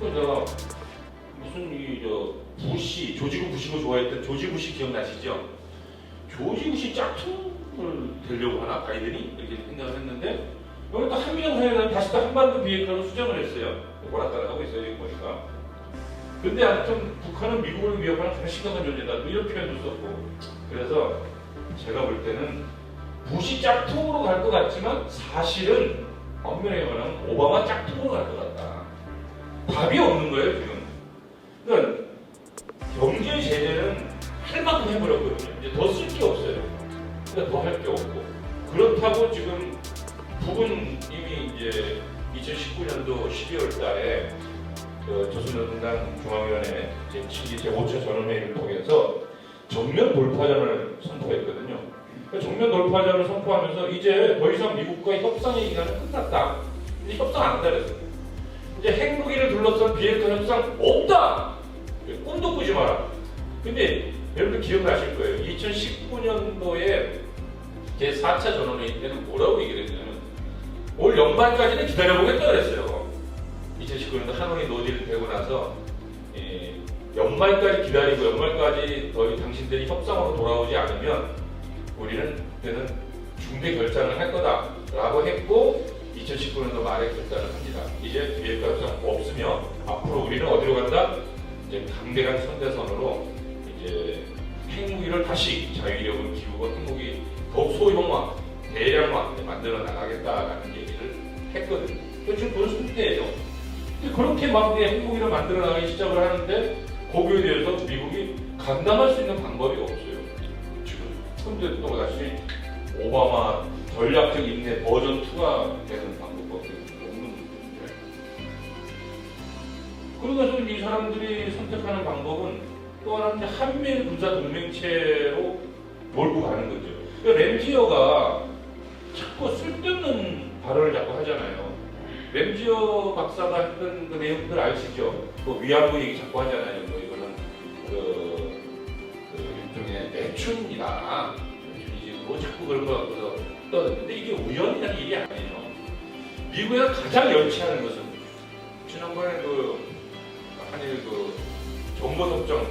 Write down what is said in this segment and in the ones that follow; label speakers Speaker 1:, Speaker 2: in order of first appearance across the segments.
Speaker 1: 저 무슨 부시 조지 부시고 좋아했던 조지 부시 기억나시죠? 조지 부시 짝퉁을 되려고 하나 바이든이 이렇게 생각을 했는데 오늘 또 한미 정상회담 다시 또 한반도 비핵화로 수정을 했어요. 뭐라따라 하고 있어요 지금 보니까. 근데 아무튼 북한은 미국을 위협하는 가장 심각한 존재다 이런 표현도 썼고 그래서 제가 볼 때는 부시 짝퉁으로 갈 것 같지만 사실은 엄밀하게 말하면 오바마 짝퉁으로 갈 것 같다. 답이 없는 거예요 지금. 그러니까 경제 제재는 할 만큼 해버렸거든요. 이제 더 쓸 게 없어요. 그러니까 더 할 게 없고 그렇다고 지금 북은 이미 이제 2019년도 12월 달에 조선노동당 중앙위원회 제7기 제5차 전원회의를 통해서 정면 돌파전을 선포했거든요. 정면 돌파전을 선포하면서 이제 더 이상 미국과 협상의 기간은 끝났다. 이제 협상 안 한다 그랬어요. 이제 핵무기를 둘러싼 비핵화 협상 없다. 꿈도 꾸지 마라. 근데 여러분 기억나실 거예요. 2019년도에 제4차 전원회의 때는 뭐라고 얘기를 했냐면 올 연말까지는 기다려보겠다 그랬어요. 2019년도 하노이 노딜 되고 나서 연말까지 기다리고 연말까지 당신들이 협상으로 돌아오지 않으면 우리는 그때는 중대 결단을 할 거다라고 했고 2019년도 말에 결단을 합니다. 이제 비핵화 협상 없으며 앞으로 우리는 어디로 간다? 이제 강대강 선대선으로 이제 핵무기를 다시 자위력을 기우고 핵무기 더욱 소형화, 대량화 만들어 나가겠다라는 얘기를 했거든요. 지금 그런 상태예요. 그렇게 막 핵무기를 만들어 나가기 시작을 하는데 거기에 대해서 미국이 감당할 수 있는 방법이 없어요. 지금 근데 또 다시 오바마 전략적 인내 버전 2가 되는 방법밖에 없는 문제인데 그래서 이 사람들이 선택하는 방법은 또 하나는 한미일 군사 동맹체로 몰고 가는 거죠. 그러니까 램지어가 자꾸 쓸데없는 발언을 자꾸 하잖아요. 램지어 박사가 했던 그 내용들 아시죠? 위안부 얘기 자꾸 하잖아요. 이거는 일종의 매춘이다. 매춘이지 뭐 자꾸 그런 거 갖고서 떠드는데 이게 우연이라는 일이 아니에요. 미국에서 가장 연치하는 것은 지난번에 한일 정보협정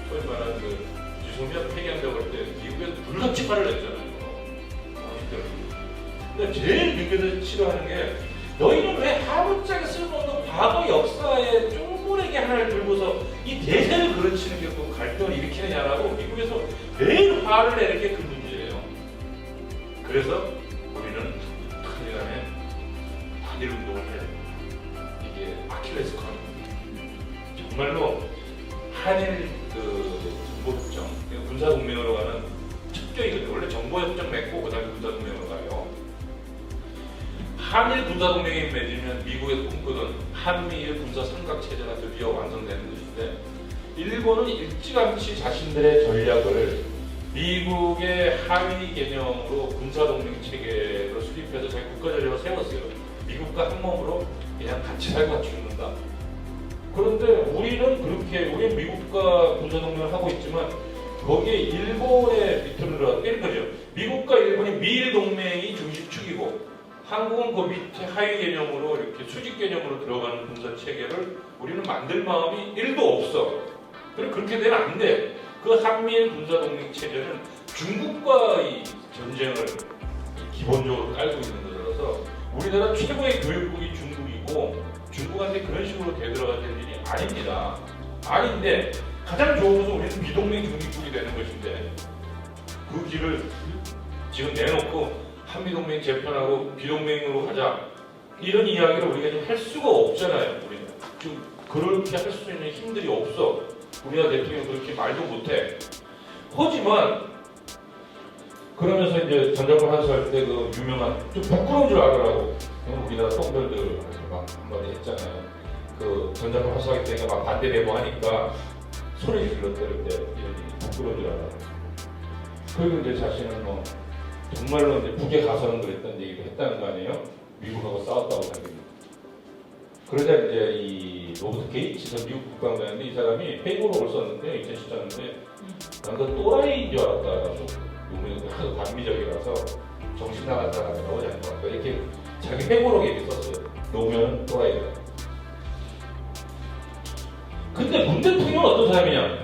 Speaker 1: 소위 말하는 유소미아 폐기한다고 할 때 미국에서 불같이 화를 냈잖아요. 근데 제일 미국에서 싫어하는 게 너희는 왜 하루짜리 쓸모없는 과거 역사의 쫑보레기 하나를 들고서 이 대세를 그르치는 게 또 갈등을 일으키느냐라고 미국에서 매일 화를 내는 게 그 문제예요. 그래서 우리는 큰일 나면 한일 운동을 해야 됩니다. 이게 아킬레스건입니다. 정말로 한일 정보협정, 군사동맹으로 가는 첩경이거든요. 원래 정보협정 맺고 그 다음에 군사동맹으로 가요. 한일 군사동맹이 맺으면 미국에서 꿈꾸던 한미일 군사 삼각체제가 드디어 완성되는 것인데 일본은 일찌감치 자신들의 전략을 미국의 하위 개념으로 군사동맹 체계로 수립해서 자기 국가전략을 세웠어요. 미국과 한 몸으로 그냥 같이 살고 같이 죽는다. 그런데 우리는 미국과 군사동맹을 하고 있지만 거기에 일본의 비틀을 때린 거죠. 미국과 일본이 미일 동맹이 중심축이고 한국은 그 밑에 하위 개념으로 이렇게 수직 개념으로 들어가는 군사 체계를 우리는 만들 마음이 1도 없어. 그렇게 되면 안 돼. 그 한미일 군사 동맹 체제는 중국과의 전쟁을 기본적으로 깔고 있는 거라서 우리나라 최고의 교육국이 중국이고 중국한테 그런 식으로 되돌아가야 될 일이 아닙니다. 아닌데 가장 좋은 것은 우리는 비동맹 중립국이 되는 것인데 그 길을 지금 내놓고 한미동맹 재편하고 비동맹으로 가자 이런 이야기를 우리가 지금 할 수가 없잖아요. 우리는 지금 그렇게 할 수 있는 힘들이 없어. 우리나라 대통령이 그렇게 말도 못해. 하지만 그러면서 이제 전자권 환수할 때 그 유명한 좀 부끄러운 줄 알아라고 우리나라 똥별들 막 한마디 했잖아요. 그 전자권 환수하기 때문에 막 반대 내부하니까 소리 질렀다는데 부끄러운 줄 알아. 그리고 이제 자신은 정말로 이제 북에 가서는 그랬다는 얘기도 했다는 거 아니에요? 미국하고 싸웠다고 하기는. 그러자 이제 이 로버트 게이츠 미국 국방장인데 이 사람이 회고록을 썼는데 2014년에 난 그 또라이인 줄 알았다. 요즘에 하도 반미적이라서 정신 나간 사람이라고 하지 않을까. 이렇게 자기 회고록에 이렇게 썼어요. 노무현은 또라이다. 근데 문 대통령은 어떤 사람이냐?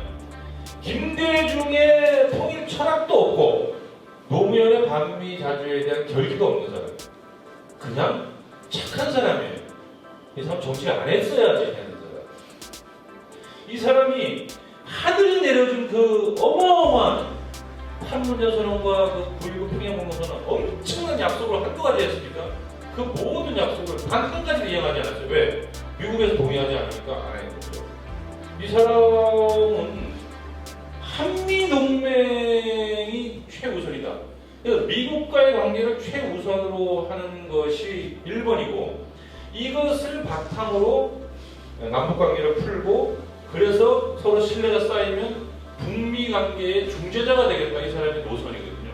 Speaker 1: 김대중의 통일 철학도 없고 노무현의 반미 자주에 대한 결기도 없는 사람. 그냥 착한 사람이에요. 이 사람 정치를 안 했어야지 하는 사람. 이 사람이 하늘이 내려준 그 어마어마한 판문점 선언과 그 9.19 평양공동선언 엄청난 약속을 한두 가지 했습니까? 그 모든 약속을 단 한 가지도 이행하지 않았어요. 왜? 미국에서 동의하지 않으니까 안 했거든요. 이 사람은 한미동맹이 최우선이다. 그래서 미국과의 관계를 최우선으로 하는 것이 1번이고 이것을 바탕으로 남북관계를 풀고 그래서 서로 신뢰가 쌓이면 북미 관계의 중재자가 되겠다. 이 사람의 노선이거든요.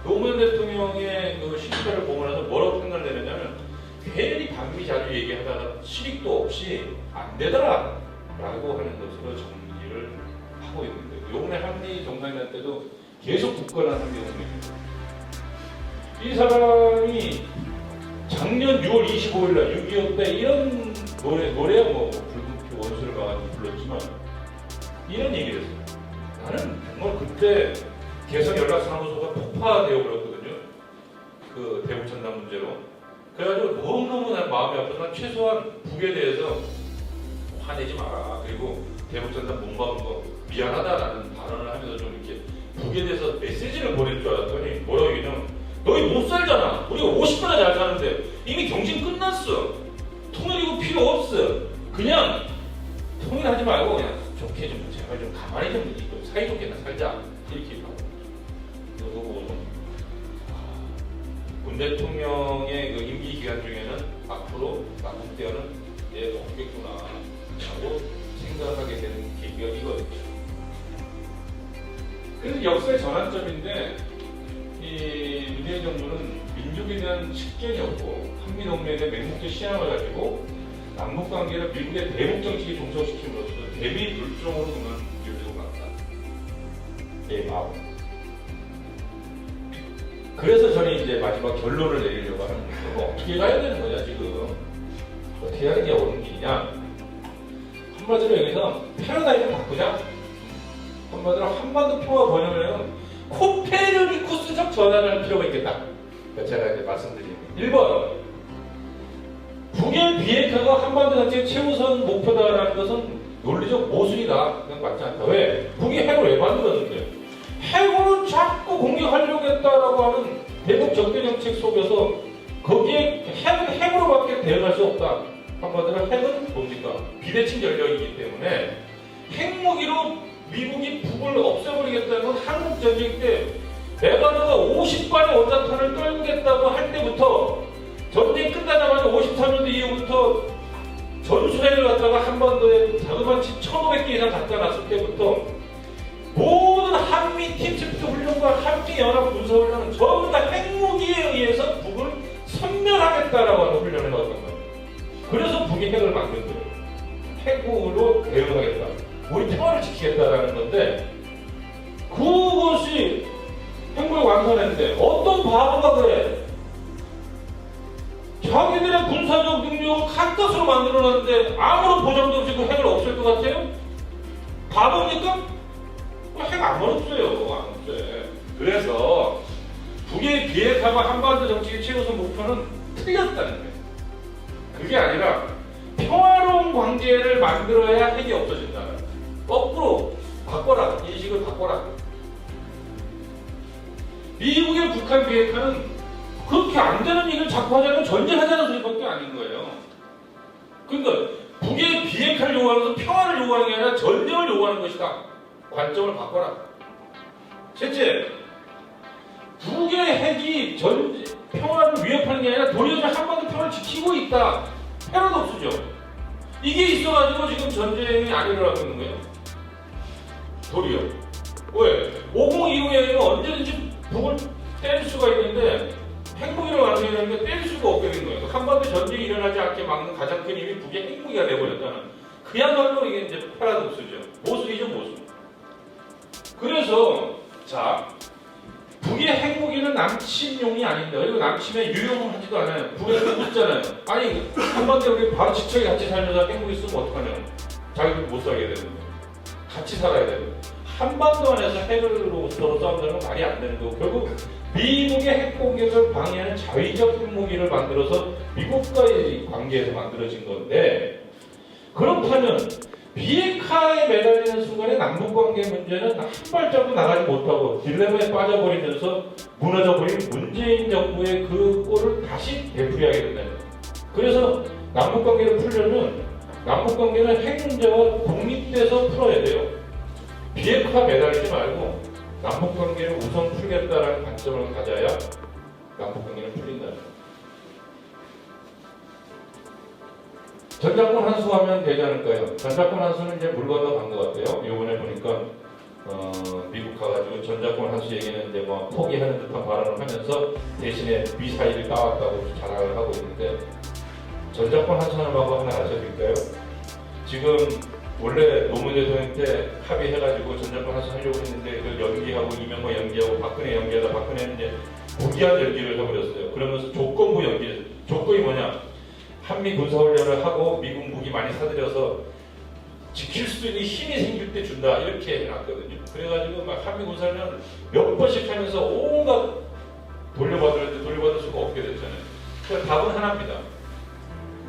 Speaker 1: 노무현 대통령의 그 시스템을 보고 나서 뭐라고 판단을 내렸냐면 괜히 반미 자주 얘기하다가 실익도 없이 안 되더라 라고 하는 것으로 정리를 하고 있는데 요번에 한미 정상회담 때도 계속 굳건한 한미 동맹입니다. 이 사람이 작년 6월 25일 날 6.25 때 이런 노래야 뭐 붉은 원수를 가가지고 불렀지만 이런 얘기를 했어요. 나는 정말 그때 개성연락사무소가 폭파되어 버렸거든요. 그 대북 전단 문제로. 그래가지고 너무너무 난 마음이 아파서 난 최소한 북에 대해서 화내지 마라. 그리고 대북 전단 못 막은 거 미안하다라는 발언을 하면서 좀 이렇게 북에 대해서 메시지를 보낼 줄 알았더니 뭐라고 얘기냐면 너희 못 살잖아. 우리가 50분이나 잘 사는데 이미 경진 끝났어. 통일이고 필요 없어. 그냥 통일하지 말고 그냥 좋게 좀 제발 좀 가만히 좀 사이좋게 살자. 이렇게 하고 그거 보고 문 대통령의 그 임기 기간 중에는 앞으로 남북 대화는 없겠구나 라고 생각하게 되는 계기가 이거든요. 그래서 역사의 전환점인데 이 문재인 정부는 민족에 대한 식견이 없고 한미동맹에 대한 맹목적 시향을 가지고 남북관계를 미국의 대북 정책에 종속시킴으로써 대미불종으로 그만 이어지고 갔다. 내 마음. 그래서 저는 이제 마지막 결론을 내리려고 하는 거고 어떻게 가야 되는 거냐 지금 어떻게 하는 게 옳은 길이냐 한마디로 여기서 패러다임을 바꾸자. 한마디로 한반도 평화 번영에는 코페르니쿠스적 전환을 할 필요가 있겠다. 제가 이제 말씀드리는 1번 북의 비핵화가 한반도 정책의 최우선 목표다라는 것은 논리적 모순이다. 그건 맞지 않다. 왜? 북이 핵을 왜 만들었는데 핵으로 자꾸 공격하려고 했다라고 하는 대북 적대 정책 속에서 거기에 핵으로밖에 대응할 수 없다. 한마디로 핵은 뭡니까? 비대칭 전력이기 때문에 핵무기로 미국이 북을 없애버리겠다는 건 한국 전쟁 때 레바논가 50발의 원자탄을 떨구겠다고 할 때부터 전쟁 끝나자마자 53년도 이후부터 전술핵을 갖다가 한반도에 자그마치 1,500개 이상 갖다 놨을 때부터 모든 한미 팀스피트 훈련과 한미 연합 군사 훈련은 전부 다 핵무기에 의해서 북을 섬멸하겠다라고 하는 훈련을 해왔단 말이에요. 그래서 북이 핵을 만든 거예요. 핵으로 대응하겠다. 우리 평화를 지키겠다라는 건데 그것이 핵무기 완성했는데 어떤 바보가 그래? 자기들의 군사적 능력을 가까스로 만들어놨는데 아무런 보장도 없이 그 핵을 없앨 것 같아요? 바보입니까? 핵 아무런 없어요. 안 없어요. 그래서 북의 비핵화가 한반도 정책의 최우선 목표는 틀렸다는 거예요. 그게 아니라 평화로운 관계를 만들어야 핵이 없어진다. 거꾸로 바꿔라. 인식을 바꿔라. 미국의 북한 비핵화는 그렇게 안 되는 얘기를 자꾸 하자면 전쟁하자는 소리밖에 아닌 거예요. 그러니까 북의 비핵화를 요구하는 것은 평화를 요구하는 게 아니라 전쟁을 요구하는 것이다. 관점을 바꿔라. 셋째, 북의 핵이 평화를 위협하는 게 아니라 도리어 한반도 평화를 지키고 있다. 패러독스죠. 이게 있어가지고 지금 전쟁이 안 일어나고 있는 거예요. 도리어. 왜? 5025년에는 언제든지 북을 뗄 수가 있는데 핵무기를 완성하는 게 뗄 수가 없게 된 거예요. 한반도 전쟁이 일어나지 않게 막는 가장 큰 힘이 북의 핵무기가 되어버렸다는 그야말로 이게 이제 패러독스죠. 모순이죠, 모순. 그래서 자 북의 핵무기는 남침용이 아닌데 그리고 남침에 유용은 하지도 않아요. 북에서 묻잖아요. 아니 한반도에 우리 바로 지척에 같이 살면서 핵무기 쓰면 어떡하냐. 자기들 못 살게 되는 거예요. 같이 살아야 되는 거예요. 한반도 안에서 핵으로부터 싸운다는 건 말이 안 되는 거고 결국 미국의 핵 공격을 방해하는 자위적 핵무기를 만들어서 미국과의 관계에서 만들어진 건데 그렇다면 비핵화에 매달리는 순간에 남북관계 문제는 한 발짝도 나가지 못하고 딜레마에 빠져버리면서 무너져버린 문재인 정부의 그 꼴을 다시 되풀이하게 된다는 거예요. 그래서 남북관계를 풀려면 남북관계는 핵 문제와 독립돼서 풀어야 돼요. 비핵화 매달리지 말고 남북관계를 우선 풀겠다라는 관점을 가져야 남북관계는 풀린다는 거예요. 전작권 환수하면 되지 않을까요? 전작권 환수는 이제 물 건너간 것 같아요. 이번에 보니까 미국 가가지고 전작권 환수 얘기는 이제 뭐 포기하는 듯한 발언을 하면서 대신에 미사일을 따왔다고 자랑을 하고 있는데 전작권 환수하는 방법 하나 알려드릴까요? 지금 원래 노무현 대통령 때 합의해가지고 전작권 환수하려고 했는데 그걸 연기하고 이명박 연기하고 박근혜 연기하다 박근혜는 이제 무기한 연기를 해버렸어요. 그러면서 조건부 연기, 조건이 뭐냐? 한미 군사훈련을 하고 미국 무기 많이 사들여서 지킬 수 있는 힘이 생길 때 준다 이렇게 해놨거든요. 그래가지고 막 한미 군사훈련 몇 번씩 하면서 온갖 돌려받을 수가 없게 됐잖아요. 그러니까 답은 하나입니다.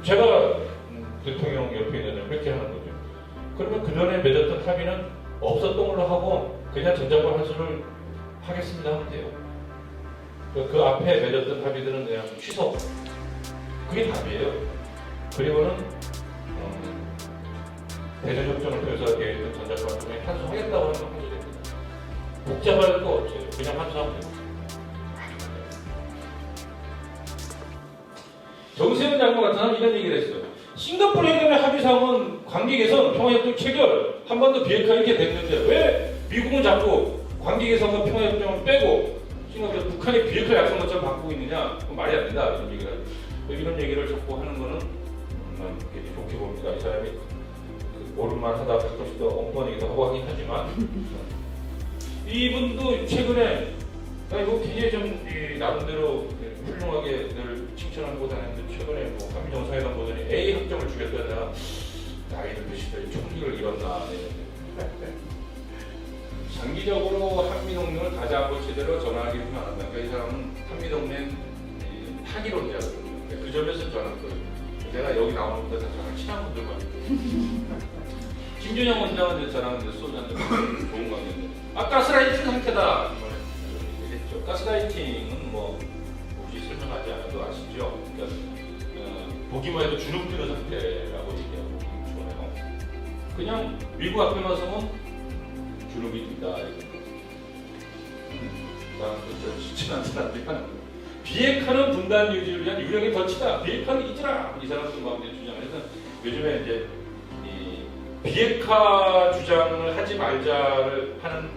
Speaker 1: 제가 대통령 옆에 있는 그렇게 하는 거죠. 그러면 그전에 맺었던 합의는 없었던 걸로 하고 그냥 전작권 환수를 하겠습니다 하면 돼요. 그 앞에 맺었던 합의들은 그냥 취소. 그게 답이에요. 그리고는 대전협정을 통해서 되어 있는 전작권 환수에 환수하겠다고 하는 건 환수됩니다. 복잡할 거 없어요. 그냥 환수하면 됩니다. 정세현 장관 같은 사람은 이런 얘기를 했어요. 싱가포르 회담의 합의사항은 관계 개선, 평화협정 체결, 한반도 비핵화 이렇게 됐는데 왜 미국은 자꾸 관계 개선과 평화협정을 빼고 싱가포르 북한의 비핵화 약속 것처럼 바꾸고 있느냐? 그건 말이 안 된다. 이런 얘기를 자꾸 하는 거는 난 좋게 봅니다. 이 사람이 오른말 하다 가끔씩 또 엉뚱하기도 하고 하긴 하지만 이분도 최근에 이거 굉장히 좀 나름대로 훌륭하게 늘 칭찬을 보다는데 최근에 뭐 한미 정상회담 보더니 A 학점을 주겠다가 나이를 드시더니 총기를 잃었나. 장기적으로 한미 동맹을 가자고 제대로 전화하기는 안 한다. 그러니까 이 사람은 한미 동맹 타기론자거든요. 그 점에서 저는 내가 여기 나오는 것보다 저랑 친한 분들만 김준영 원장한테 저랑 소주 한잔 좋은 관계인데 가스라이팅 상태다 했죠. 가스라이팅은 뭐 굳이 설명하지 않아도 아시죠. 그러니까 보기만 해도 주눅 드는 상태라고 얘기하고 좋아요. 그냥 미국 앞에만 서면 주눅이 든다. 친한 사람들이 하는 거예요. 비핵화는 분단 유지를 위한 유력의 덫이다. 비핵화는 잊으라. 이 사람들 가운데 주장을 해서 요즘에 이제 이 비핵화 주장을 하지 말자를 하는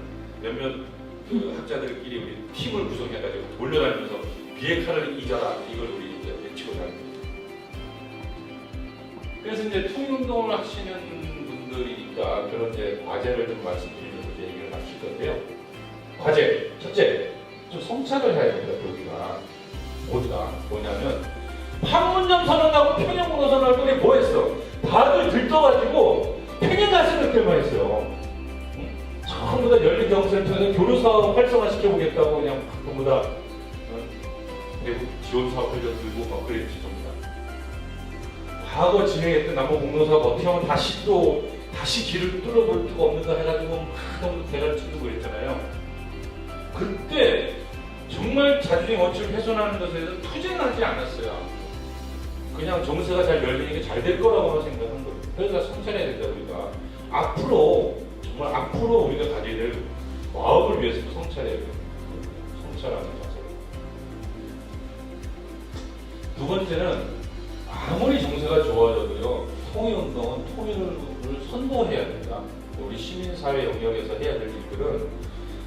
Speaker 1: 몇몇 그 학자들끼리 우리 팀을 구성해가지고 돌려다니면서 비핵화를 잊어라. 이걸 우리 이제 외치고 다닙니다. 그래서 이제 통일운동을 하시는 분들이니까 그런 이제 과제를 좀 말씀드리면서 이제 얘기를 마칠 건데요. 과제 첫째, 좀 성찰을 해야 됩니다. 우리가 모두가 뭐냐면 판문점 선언하고 평양문호 선언할 때 뭐 했어? 다들 들떠가지고 평양 가시는 때만 했어요. 전부 다 연립경센터에서 교류사업 활성화시켜보겠다고 그냥 전부 다 대북 지원사업 흘려들고 막 그랬지 전부 다. 과거 진행했던 남북공동사업 어떻게 하면 다시 길을 뚫어볼 수가 없는가 해가지고 막 너무 대가를 치고 그랬잖아요. 그때 정말 자주의 원칙을 훼손하는 것에 대해서 투쟁하지 않았어요. 그냥 정세가 잘 열리니까 잘 될 거라고만 생각한 거예요. 그래서 성찰해야 된다 우리가. 정말 앞으로 우리가 가져야 될 마음을 위해서도 성찰해야 돼요. 성찰하는 자세. 두 번째는 아무리 정세가 좋아져도요. 통일운동은 통일을 선도해야 된다. 우리 시민사회 영역에서 해야 될 일들은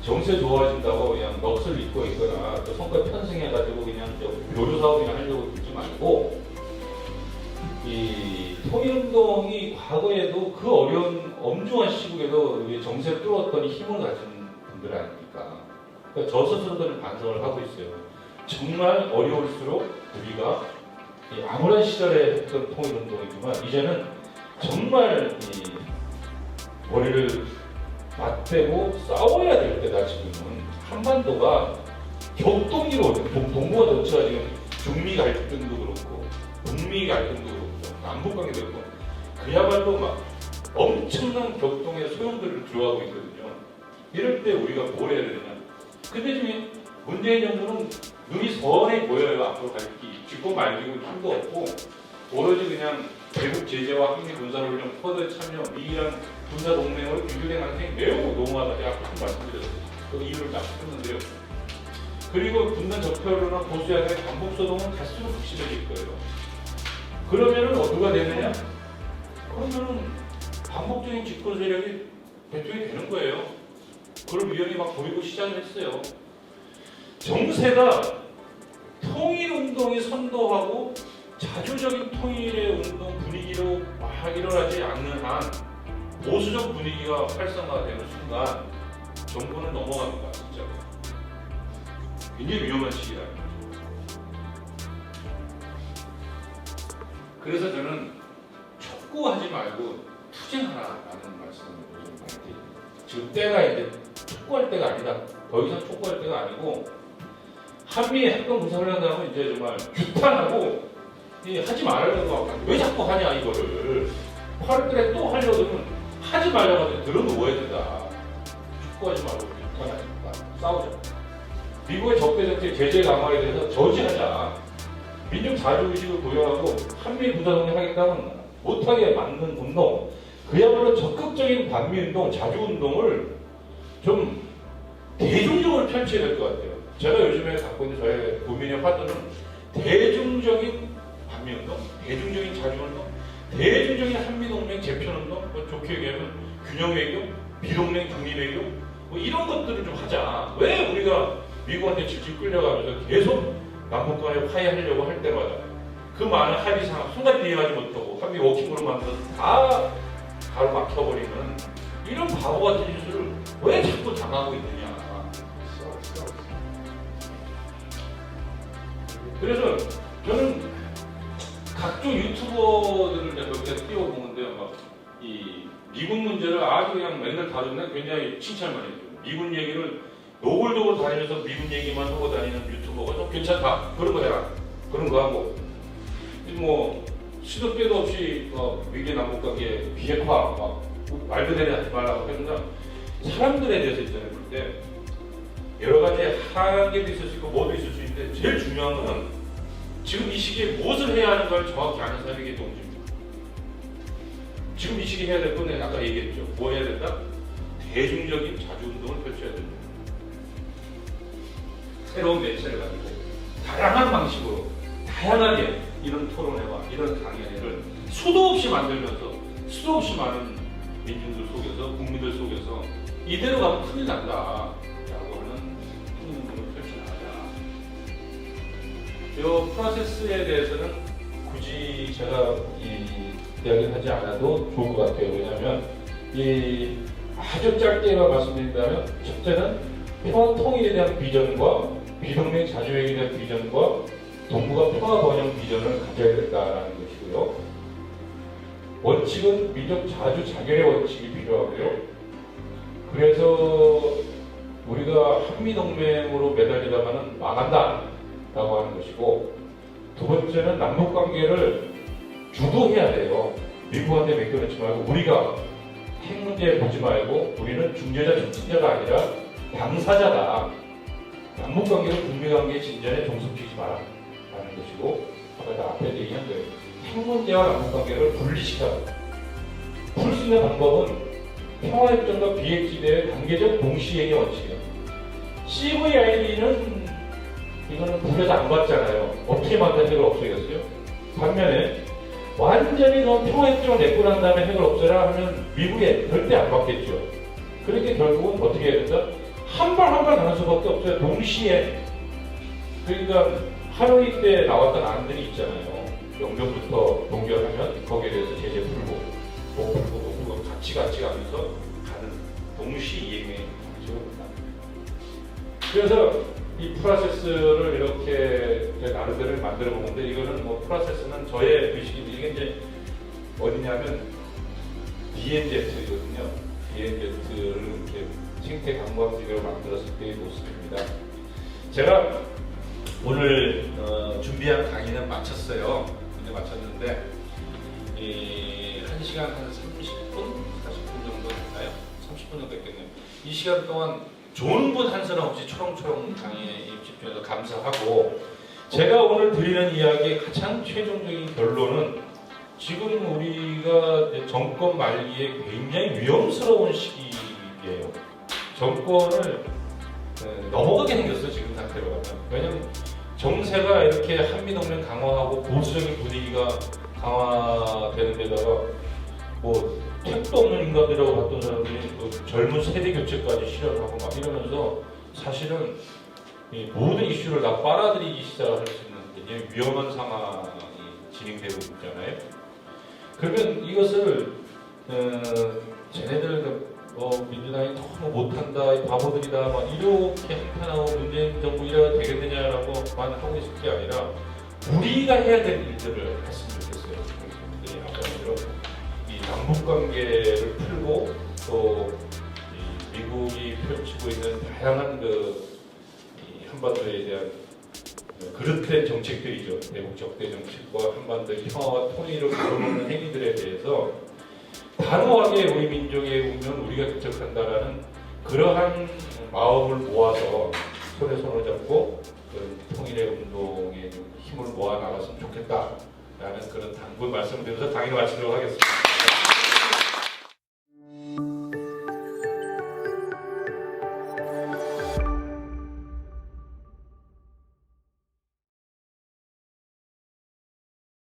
Speaker 1: 정세 좋아진다고 그냥 넋을 잊고 있거나 또 성과 편승해가지고 그냥 교류사업이나 하려고 들지 말고 이 통일운동이 과거에도 그 어려운 엄중한 시국에도 정세를 뚫었더니 힘을 가진 분들 아닙니까? 그러니까 저 스스로들은 반성을 하고 있어요. 정말 어려울수록 우리가 이 암울한 시절에 했던 통일운동이지만 이제는 정말 이 머리를 맞대고 싸워야 될 때다. 지금은 한반도가 격동기로 동북아 전체가 지금 중미 갈등도 그렇고 북미 갈등도 그렇고 남북 관계도 그렇고 그야말로 막 엄청난 격동의 소용돌이를 들어가고 있거든요. 이럴 때 우리가 뭘 해야 되냐? 근데 지금 문재인 정부는 눈이 선해 보여요. 앞으로 갈 길. 짚고 말리고 힘도 없고 오로지 그냥 대북 제재와 한미 군사훈련 퍼드 참여 미이란 군사 동맹을 규율해 가능성이 매우 농후하다. 제가 아까 말씀드렸어요. 그 이유를 딱 했는데요. 그리고 군단 적폐론이나 보수야당의 반복 소동은 갈수록 극심해질 거예요. 그러면은 누가 되느냐? 그러면은 반복적인 집권 세력이 대통령이 되는 거예요. 그런 위험이 막 보이고 시작을 했어요. 정세가 통일운동이 선도하고 자주적인 통일의 운동 분위기로 막 일어나지 않는 한 보수적 분위기가 활성화되는 순간 정부는 넘어갑니다. 진짜. 굉장히 위험한 시기다. 그래서 저는 촉구하지 말고 투쟁하라라는 말씀을 좀 많이 드립니다. 지금 때가 이제 촉구할 때가 아니다. 더 이상 촉구할 때가 아니고 한미 핵동 군사훈련을 하면 이제 정말 규탄하고 하지 말라고 하고 왜 자꾸 하냐 이거를 8월달에 또 하려고 하면 하지 말라고 하면 들어놓아야 된다. 촉구하지 말고 규탄하니까 싸우자. 미국의 적대정책 제재 강화에 대해서 저지하자. 민족 자주의식을 보여하고 한미 군사동맹 하겠다면 못하게 막는 운동, 그야말로 적극적인 반미운동, 자주운동을 좀 대중적으로 펼쳐야 될 것 같아요. 제가 요즘에 갖고 있는 저의 고민의 화두는 대중적인 반미운동, 대중적인 자주운동, 대중적인 한미동맹 재편운동, 뭐 좋게 얘기하면 균형외교, 비동맹 중립외교 뭐 이런 것들을 좀 하자. 왜 우리가 미국한테 질질 끌려가면서 계속 남북 간에 화해하려고 할 때마다 그 많은 합의상 순간 이해하지 못하고 한미 워킹그룹 만들어서 다 가로막혀버리는 이런 바보 같은 짓을 왜 자꾸 당하고 있느냐. 그래서 저는 각종 유튜버들을 몇 개 띄워보는데요. 막 이 미군 문제를 아주 그냥 맨날 다루면 굉장히 칭찬만 해줘요. 미군 얘기를 노골적으로 다니면서 미군 얘기만 하고 다니는 유튜버가 좀 괜찮다. 그런 거 해라. 그런 거 하고. 뭐, 시도 때도 없이 위계 남북관계 비핵화, 막, 말 그대로 하지 말라고 했는데, 사람들에 대해서 있잖아요. 볼 때, 여러 가지 한계도 있을 수 있고, 뭐도 있을 수 있는데, 제일 중요한 거는 지금 이 시기에 무엇을 해야 하는 걸 정확히 아는 사람에게 동지입니다. 지금 이 시기에 해야 될 건 아까 얘기했죠. 뭐 해야 된다? 대중적인 자주운동을 펼쳐야 된다. 새로운 매체를 가지고 다양한 방식으로 다양하게 이런 토론회와 이런 강연회를 수도 없이 만들면서 수도 없이 많은 민중들 속에서 국민들 속에서 이대로 가면 큰일 난다 라고 하는 운동을 펼쳐나가자. 이 프로세스에 대해서는 굳이 제가 이야기를 하지 않아도 좋을 것 같아요. 왜냐하면 아주 짧게만 말씀드린다면 첫째는 평화 통일에 대한 비전과 비동맹 자주회의에 대한 비전과 동북아 평화 번영 비전을 가져야 된다는 것이고요. 원칙은 민족 자주 자결의 원칙이 필요하고요. 그래서 우리가 한미동맹으로 매달리다가는 망한다라고 하는 것이고, 두 번째는 남북관계를 주도해야 돼요. 미국한테 맡겨놓지 말고 우리가 핵 문제 보지 말고 우리는 중재자, 촉진자가 아니라 당사자다. 남북관계를 북미관계의 진전에 종속시키지 마라 라는 것이고, 아까 앞에 얘기한 거예요. 핵 문제와 남북관계를 분리시켜라. 풀 수 있는 방법은 평화협정과 비핵지대의 단계적 동시행의 원칙이에요. CVID는 이거는 북에서 안 받잖아요. 어떻게 만든 핵을 없애겠어요? 반면에 완전히 너 평화협정을 내고 난 다음에 핵을 없애라 하면 미국에 절대 안 받겠죠. 그러니까 결국은 어떻게 해야 된다? 한 발 한 발 가는 수밖에 없어요. 동시에. 그러니까 하노이 때 나왔던 안들이 있잖아요. 영변부터 동결하면 거기에 대해서 제재 풀고 못 풀고 같이 가면서 가는 동시 이행의 방식입니다. 그래서 이 프로세스를 이렇게 제 나름대로 만들어 보는데, 이거는 뭐 프로세스는 저의 의식인데 이게 이제 어디냐면 DNZ거든요. 비행제트를 이렇게 생태 관광지로 만들었을 때의 모습입니다. 제가 오늘 준비한 강의는 마쳤어요. 이제 마쳤는데 1시간 한 30분? 40분 정도 됐나요? 30분 정도 됐겠네요. 이 시간 동안 좋은 분 한 사람 없이 초롱초롱 강의에 집중해서 감사하고, 제가 오늘 드리는 이야기의 가장 최종적인 결론은 지금 우리가 이제 정권 말기에 굉장히 위험스러운 시기예요. 정권을 넘어가게 생겼어, 지금 상태로 가면. 왜냐면 정세가 이렇게 한미동맹 강화하고 보수적인 분위기가 강화되는 데다가 뭐 택도 없는 인간들이라고 봤던 사람들이 젊은 세대 교체까지 실현하고 막 이러면서 사실은 이 모든 이슈를 다 빨아들이기 시작할 수 있는 굉장히 위험한 상황이 진행되고 있잖아요. 그러면 이것을 쟤네들 민주당이 너무 못한다, 이 바보들이다, 막 이렇게 한탄하고 문재인 정부 이래야 되겠느냐라고만 하고 있을 게 아니라 우리가 해야 될 일들을 했으면 좋겠어요. 아까처럼 이 남북 관계를 풀고 또 미국이 펼치고 있는 다양한 이 한반도에 대한 그릇된 정책들이죠. 대북 적대 정책과 한반도 평화와 통일을 가로막는 행위들에 대해서 단호하게 우리 민족의 운명을 우리가 개척한다라는 그러한 마음을 모아서 손에 손을 잡고 그 통일의 운동에 힘을 모아 나갔으면 좋겠다라는 그런 당부의 말씀을 드려서 강의를 마치도록 하겠습니다.